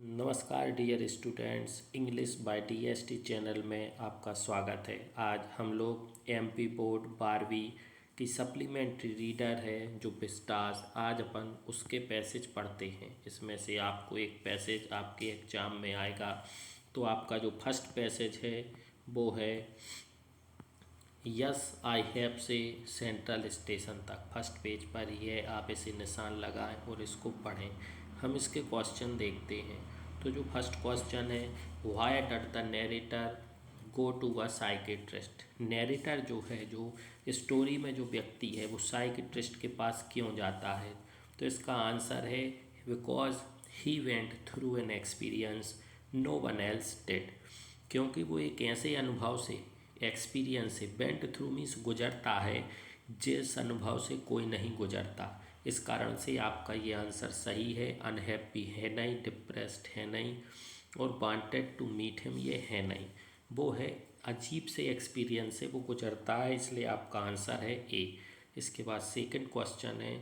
नमस्कार dear students, English by DST channel में आपका स्वागत है। आज हम लोग एमपी बोर्ड 12वीं की सप्लीमेंट्री रीडर है जो विस्टास, आज अपन उसके पैसेज पढ़ते हैं। इसमें से आपको एक पैसेज आपके एग्जाम में आएगा। तो आपका जो फर्स्ट पैसेज है वो है यस आई हैव से सेंट्रल स्टेशन तक। फर्स्ट पेज पर ही है, आप इसे निशान लगाएं और इसको पढ़ें। हम इसके क्वेश्चन देखते हैं। तो जो फर्स्ट क्वेश्चन है, why did the narrator go to a psychiatrist. Narrator जो है, जो स्टोरी में जो व्यक्ति है, वो साइकेट्रिस्ट के पास क्यों जाता है। तो इसका आंसर है because he went through an experience no one else did. क्योंकि वो एक ऐसे अनुभव से, एक्सपीरियंस से, वेंट थ्रू मीन्स गुजरता है, जिस अनुभव से कोई नहीं गुजरता। इस कारण से आपका ये आंसर सही है। अनहैप्पी है नहीं, डिप्रेस्ड है नहीं, और वांटेड टू मीट हिम ये है नहीं। वो है अजीब से एक्सपीरियंस से वो गुजरता है, इसलिए आपका आंसर है ए। इसके बाद सेकंड क्वेश्चन है,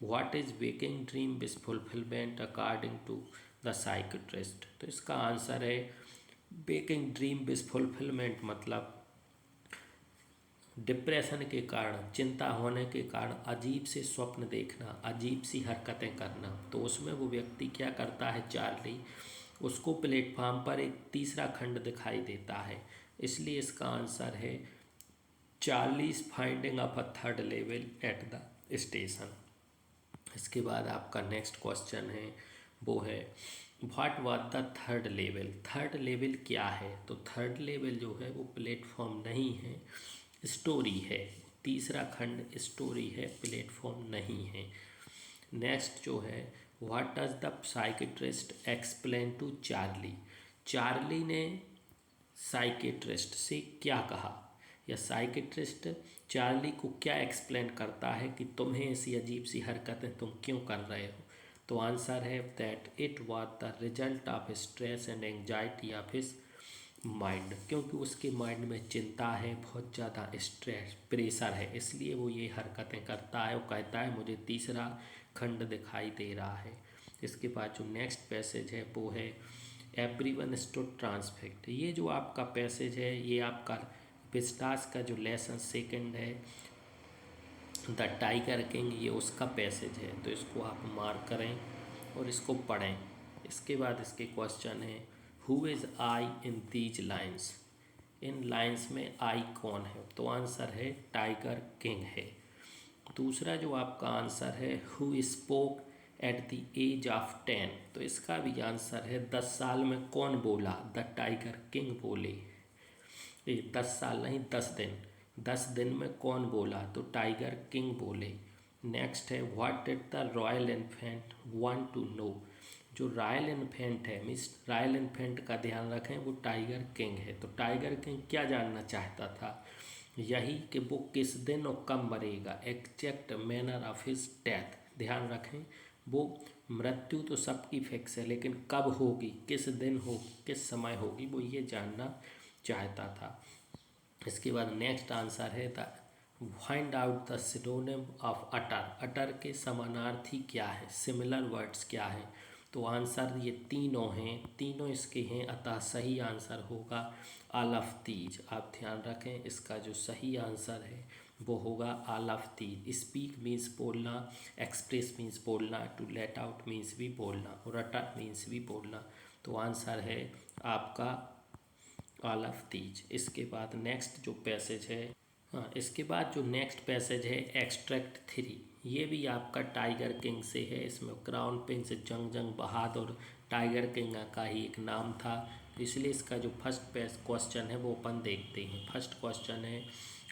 what is waking dream wish fulfilment according to the psychiatrist. तो इसका आंसर है वेकिंग ड्रीम विज फुलफिलमेंट, मतलब डिप्रेशन के कारण, चिंता होने के कारण अजीब से स्वप्न देखना, अजीब सी हरकतें करना। तो उसमें वो व्यक्ति क्या करता है, चार्ली, उसको प्लेटफार्म पर एक तीसरा खंड दिखाई देता है। इसलिए इसका आंसर है Charlie's finding of a third level at the station. इसके बाद आपका नेक्स्ट क्वेश्चन है, वो है what was the third level. Third level क्या है। तो थर्ड लेवल जो है वो प्लेटफॉर्म नहीं है, स्टोरी है। तीसरा खंड स्टोरी है, प्लेटफॉर्म नहीं है। नेक्स्ट जो है, what does the psychiatrist explain to Charlie. Charlie ने साइकेट्रिस्ट से क्या कहा, या साइकेट्रिस्ट चार्ली को क्या एक्सप्लेन करता है कि तुम्हें ऐसी अजीब सी हरकतें तुम क्यों कर रहे हो। तो आंसर है that it was the result of stress and anxiety of his mind. क्योंकि उसके माइंड में चिंता है, बहुत ज़्यादा स्ट्रेस, प्रेशर है, इसलिए वो ये हरकतें करता है। वो कहता है मुझे तीसरा खंड दिखाई दे रहा है। इसके बाद जो नेक्स्ट पैसेज है वो है एवरीवन स्टूड ट्रांसफिक्स्ड। ये जो आपका पैसेज है, ये आपका पिस्टास का जो लेसन सेकंड है, द टाइगर किंग, ये उसका पैसेज है। तो इसको आप मार्क करें और इसको पढ़ें। इसके बाद इसके क्वेश्चन है, who is I in these lines. In lines में आई कौन है। तो आंसर है टाइगर किंग है। दूसरा जो आपका आंसर है, who spoke at the age of 10। तो इसका भी आंसर है 10 साल में कौन बोला। द टाइगर किंग बोले। 10 साल नहीं, 10 दिन। 10 दिन में कौन बोला। तो टाइगर किंग बोले। नेक्स्ट है, what did the royal infant want to know. जो रॉयल इन्फेंट है, मिस रॉयल इन्फेंट का ध्यान रखें, वो टाइगर किंग है। तो टाइगर किंग क्या जानना चाहता था, यही कि वो किस दिन और कब मरेगा, exact manner of his death. ध्यान रखें, वो मृत्यु तो सबकी फिक्स है, लेकिन कब होगी, किस दिन होगी, किस समय होगी, वो ये जानना चाहता था। इसके बाद नेक्स्ट आंसर है the find out the synonym of utter. Utter के समानार्थी क्या है, सिमिलर वर्ड्स क्या हैं। तो आंसर ये तीनों हैं, तीनों इसके हैं, अतः सही आंसर होगा ऑल ऑफ दीज। आप ध्यान रखें, इसका जो सही आंसर है वो होगा all of these. Speak means बोलना, एक्सप्रेस मीन्स बोलना, टू लेट आउट मीन्स भी बोलना, और अटर मीन्स भी बोलना। तो आंसर है आपका ऑल ऑफ दीज। इसके बाद नेक्स्ट जो पैसेज है, हाँ, इसके बाद जो नेक्स्ट पैसेज है एक्सट्रैक्ट 3, ये भी आपका टाइगर किंग से है। इसमें क्राउन प्रिंस जंग बहादुर टाइगर किंग का ही एक नाम था, तो इसलिए इसका जो फर्स्ट क्वेश्चन है वो अपन देखते हैं। फर्स्ट क्वेश्चन है,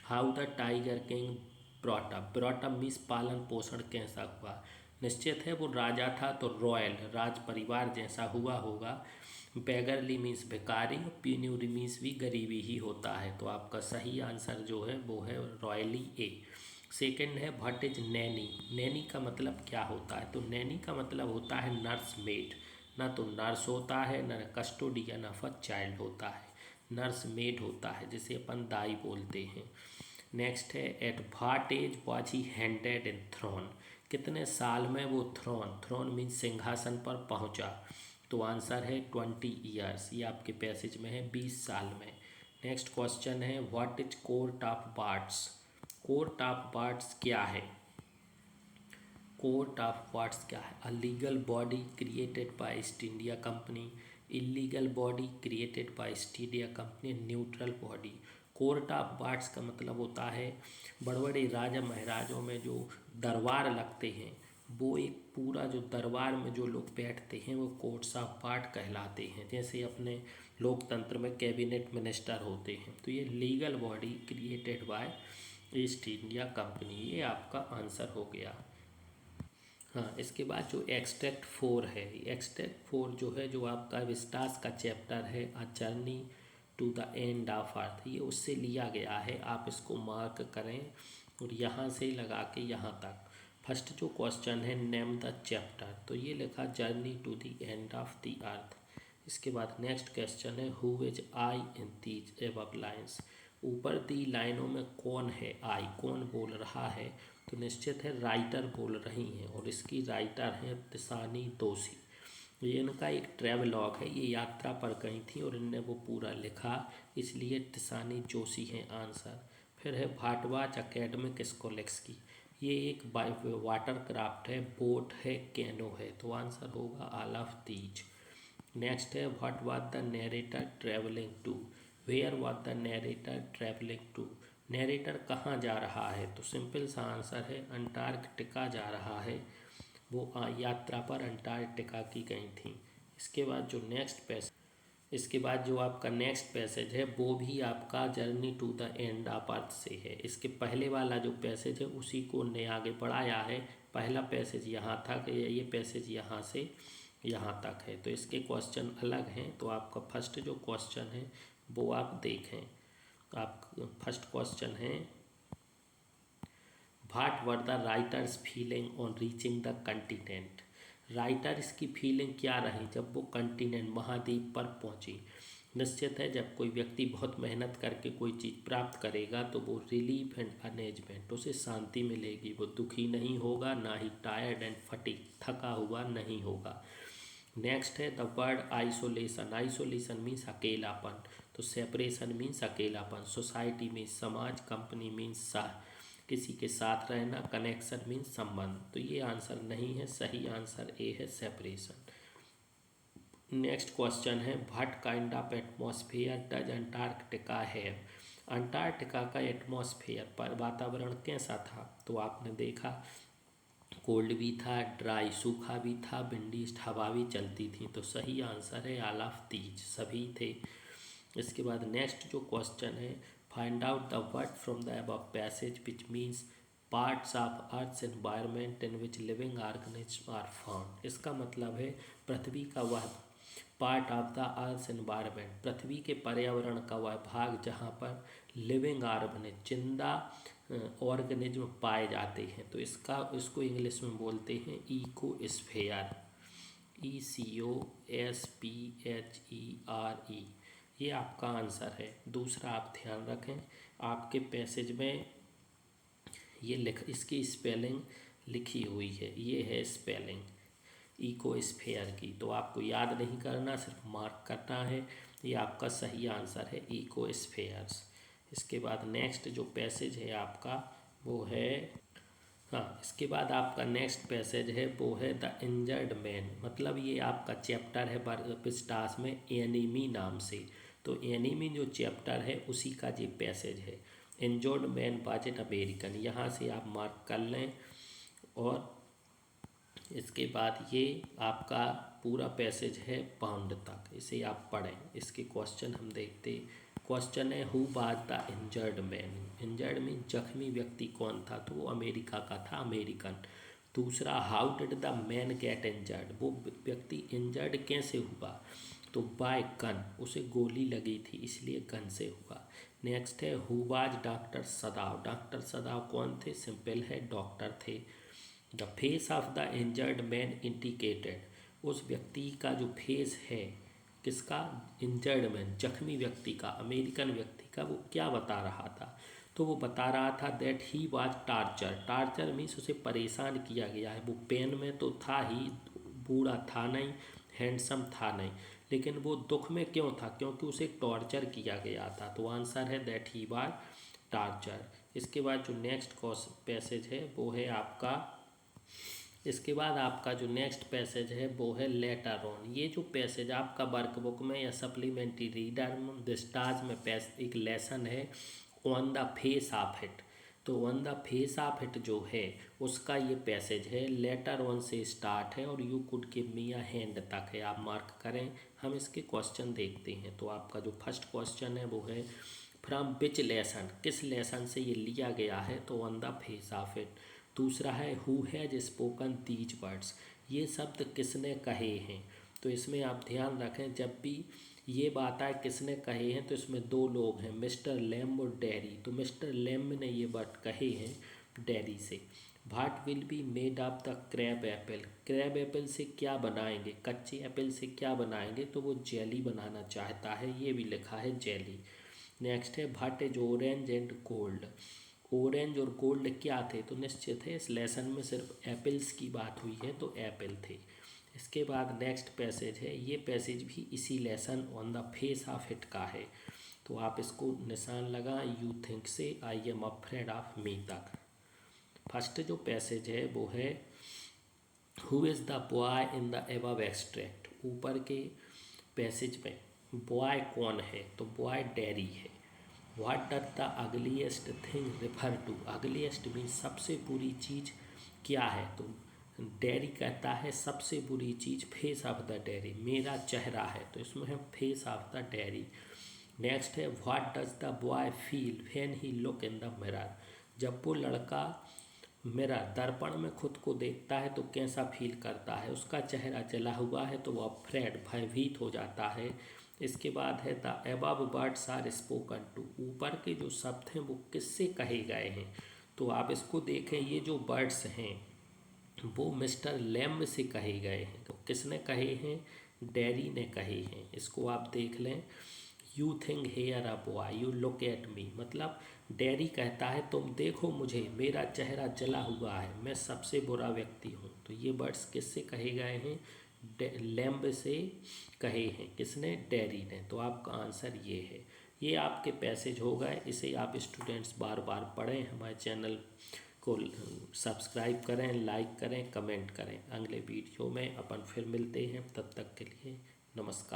how the tiger king brought up. Brought up means पालन पोषण कैसा हुआ। निश्चित है वो राजा था, तो रॉयल, राज परिवार जैसा हुआ होगा। बेगरली मीन्स भिखारी, और पीन्यूरी मीन्स भी गरीबी ही होता है। तो आपका सही आंसर जो है वो है रॉयली ए। सेकंड है, व्हाट इज नैनी। नैनी का मतलब क्या होता है। तो नैनी का मतलब होता है नर्स मेड। ना तो नर्स होता है, ना कस्टोडियन ऑफ अ चाइल्ड होता है, नर्स मेड होता है, जिसे अपन दाई बोलते हैं। नेक्स्ट है, at what age was he handed in throne. कितने साल में वो थ्रोन, थ्रोन मीन्स सिंहासन पर पहुंचा। तो आंसर है 20 ईयर्स। ये आपके पैसेज में है 20 साल में। नेक्स्ट क्वेश्चन है what is court of birds. Court of birds क्या है? कोर्ट ऑफ बार्ड्स क्या है? A legal body created by east India company, illegal body created by east India company, neutral body. Court of birds का मतलब होता है बड़े बड़े राजा महाराजों में जो दरबार लगते हैं, वो एक पूरा जो दरबार में जो लोग बैठते हैं वो कोर्ट्स ऑफ बार्ड कहलाते हैं। जैसे अपने लोकतंत्र में कैबिनेट मिनिस्टर होते हैं, तो ये legal body created by east India company, ये आपका आंसर हो गया। हाँ, इसके बाद जो एक्सट्रैक्ट 4 है, एक्सट्रैक्ट 4 जो है जो आपका विस्टास का चैप्टर है a journey to the end of earth, ये उससे लिया गया है। आप इसको मार्क करें और यहाँ से लगा के यहाँ तक। फर्स्ट जो क्वेश्चन है नेम द चैप्टर, तो ये लिखा journey to the end of the earth. इसके बाद नेक्स्ट क्वेश्चन है who is I in these above lines. ऊपर दी लाइनों में कौन है आई, कौन बोल रहा है? तो निश्चित है राइटर बोल रही हैं और इसकी राइटर हैं तिसानी दोषी। ये इनका एक ट्रैवलॉग है, ये यात्रा पर गई थी और इनने वो पूरा लिखा, इसलिए तिसानी जोशी हैं आंसर। फिर है भारद्वाज एकेडमिक स्कॉलेक्स की, ये एक वाटर क्राफ्ट है, बोट है, कैनो है, तो आंसर होगा ऑल ऑफ दीज। नेक्स्ट है what was the narrator travelling to, where was the narrator travelling to, narrator कहाँ जा रहा है? तो सिंपल सा आंसर है अंटार्कटिका जा रहा है, वो यात्रा पर अंटार्कटिका की गई थी। इसके बाद जो नेक्स्ट पैसेज, इसके बाद जो आपका नेक्स्ट पैसेज है वो भी आपका journey to the end of earth से है। इसके पहले वाला जो पैसेज है उसी को ने आगे बढ़ाया है। पहला पैसेज यहाँ था कि ये पैसेज यहाँ से यहाँ तक है, तो इसके क्वेश्चन अलग हैं। तो आपका फर्स्ट जो क्वेश्चन है वो आप देखें। आप फर्स्ट क्वेश्चन है what were the writers feeling on reaching the continent. Writers की फीलिंग क्या रही जब वो कंटिनेंट महाद्वीप पर पहुंची? निश्चित है जब कोई व्यक्ति बहुत मेहनत करके कोई चीज़ प्राप्त करेगा तो वो रिलीफ एंड अनेजमेंट, उसे शांति मिलेगी, वो दुखी नहीं होगा, ना ही टायर्ड एंड फटीग, थका हुआ नहीं होगा। नेक्स्ट है the word isolation, isolation means अकेलापन, तो सेपरेशन मीन्स अकेलापन। सोसाइटी मीन्स समाज, कंपनी मीन्स किसी के साथ रहना, कनेक्शन मीन्स संबंध, तो ये आंसर नहीं है, सही आंसर ए है सेपरेशन। नेक्स्ट क्वेश्चन है what kind of atmosphere does Antarctica है। अंटार्कटिका का एटमॉस्फेयर पर वातावरण कैसा था? तो आपने देखा कोल्ड भी था, ड्राई सूखा भी था, विंडीस्ट हवा भी चलती थी, तो सही आंसर है ऑल ऑफ दीज, सभी थे। इसके बाद नेक्स्ट जो क्वेश्चन है find out the word from the above passage which means parts of earth's environment in which living organism are found. इसका मतलब है पृथ्वी का वह part of the earth environment, पृथ्वी के पर्यावरण का वह भाग जहाँ पर लिविंग ऑर्गेनिज्म, जिंदा ऑर्गेनिज्म पाए जाते हैं, तो इसको इंग्लिश में बोलते हैं इकोस्फेयर, ECOSPHERE। ये आपका आंसर है। दूसरा आप ध्यान रखें आपके पैसेज में ये इसकी स्पेलिंग लिखी हुई है, ये है स्पेलिंग इकोस्फेयर की, तो आपको याद नहीं करना, सिर्फ मार्क करना है। ये आपका सही आंसर है इकोस्फेयर्स। इसके बाद नेक्स्ट जो पैसेज है आपका वो है, हाँ, इसके बाद आपका नेक्स्ट पैसेज है वो है द इंजर्ड मैन, मतलब ये आपका चैप्टर है पिस्टास में एनीमी नाम से, तो एनीमी जो चैप्टर है उसी का ये पैसेज है। Injured man was an American, यहाँ से आप मार्क कर लें। और इसके बाद ये आपका पूरा पैसेज है पाउंड तक, इसे आप पढ़ें। इसके क्वेश्चन हम देखते। क्वेश्चन है who was the injured man, injured mean जख्मी व्यक्ति कौन था? तो वो अमेरिका का था, अमेरिकन। दूसरा how did the main get injured, वो व्यक्ति इंजर्ड कैसे हुआ? तो बाय गन, उसे गोली लगी थी इसलिए गन से हुआ। नेक्स्ट है हु वाज डॉक्टर सदाव, डॉक्टर सदाव कौन थे? सिंपल है डॉक्टर थे। The face of the injured man indicated, उस व्यक्ति का जो फेस है, किसका? इंजर्ड मैन, जख्मी व्यक्ति का, अमेरिकन व्यक्ति का, वो क्या बता रहा था? तो वो बता रहा था that he was torture, torture means उसे परेशान किया गया है, वो पेन में तो था ही, बूढ़ा था नहीं, हैंडसम था नहीं, लेकिन वो दुख में क्यों था? क्योंकि उसे टॉर्चर किया गया था। तो आंसर है दैट ही वाज टॉर्चर। इसके बाद जो नेक्स्ट पैसेज है वो है आपका, इसके बाद आपका जो नेक्स्ट पैसेज है वो है लेटर ऑन। ये जो पैसेज आपका वर्कबुक में या सप्लीमेंट्री रीडर डिस्टार्ज में एक लेसन है on the face of it. तो on the face of it जो है उसका ये पैसेज है, लेटर ऑन से स्टार्ट है और you could give me a hand तक है। आप मार्क करें। हम इसके क्वेश्चन देखते हैं। तो आपका जो फर्स्ट क्वेश्चन है वो है फ्रॉम विच लेसन, किस लेसन से ये लिया गया है? तो on the face of it. दूसरा है who has spoken these words, ये शब्द किसने कहे हैं? तो इसमें आप ध्यान रखें, जब भी ये बात आए किसने कहे हैं तो इसमें दो लोग हैं, मिस्टर लैम्ब और डेरी। तो मिस्टर लैम्ब ने ये वर्ड कहे हैं डेरी से। What will be made of the crab Apple, crab Apple से क्या बनाएंगे, कच्चे एप्पल से क्या बनाएंगे? तो वो जेली बनाना चाहता है, ये भी लिखा है जेली। नेक्स्ट है what is orange and gold, orange और गोल्ड क्या थे? तो निश्चित है इस लेसन में सिर्फ एप्पल्स की बात हुई है तो एप्पल थे। इसके बाद नेक्स्ट पैसेज है, ये पैसेज भी इसी lesson on the face of it का है। तो आप इसको निशान लगा, यू थिंक से I am afraid of me तक। फर्स्ट जो पैसेज है वो है who is the boy in the above extract. ऊपर के पैसेज में बॉय कौन है? तो बॉय डेरी है। What does the ugliest thing refer to, ugliest means सबसे बुरी चीज़ क्या है? तो डेरी कहता है सबसे बुरी चीज़ फेस ऑफ द डेरी, मेरा चेहरा है। तो इसमें है face of the Derry. Next है what does the boy feel when he look in the mirror, जब वो लड़का मिरर दर्पण में खुद को देखता है तो कैसा फील करता है? उसका चेहरा जला हुआ है तो वो अफ्रेड भयभीत हो जाता है। इसके बाद है the above words are spoken to, ऊपर के जो शब्द हैं वो किससे कहे गए हैं? तो आप इसको देखें, ये जो वर्ड्स हैं वो मिस्टर लैम्ब से कहे गए हैं। तो किसने कहे हैं? डेरी ने कहे हैं। इसको आप देख लें, you think here a boy you look at me, मतलब डेरी कहता है तुम देखो मुझे, मेरा चेहरा जला हुआ है, मैं सबसे बुरा व्यक्ति हूँ। तो ये वर्ड्स किससे कहे गए हैं? लैम्ब से कहे हैं। किसने? डेरी ने। तो आपका आंसर ये है। ये आपके पैसेज हो गए। इसे आप स्टूडेंट्स बार बार पढ़ें, हमारे चैनल को सब्सक्राइब करें, लाइक करें, कमेंट करें। अगले वीडियो में अपन फिर मिलते हैं, तब तक के लिए नमस्कार।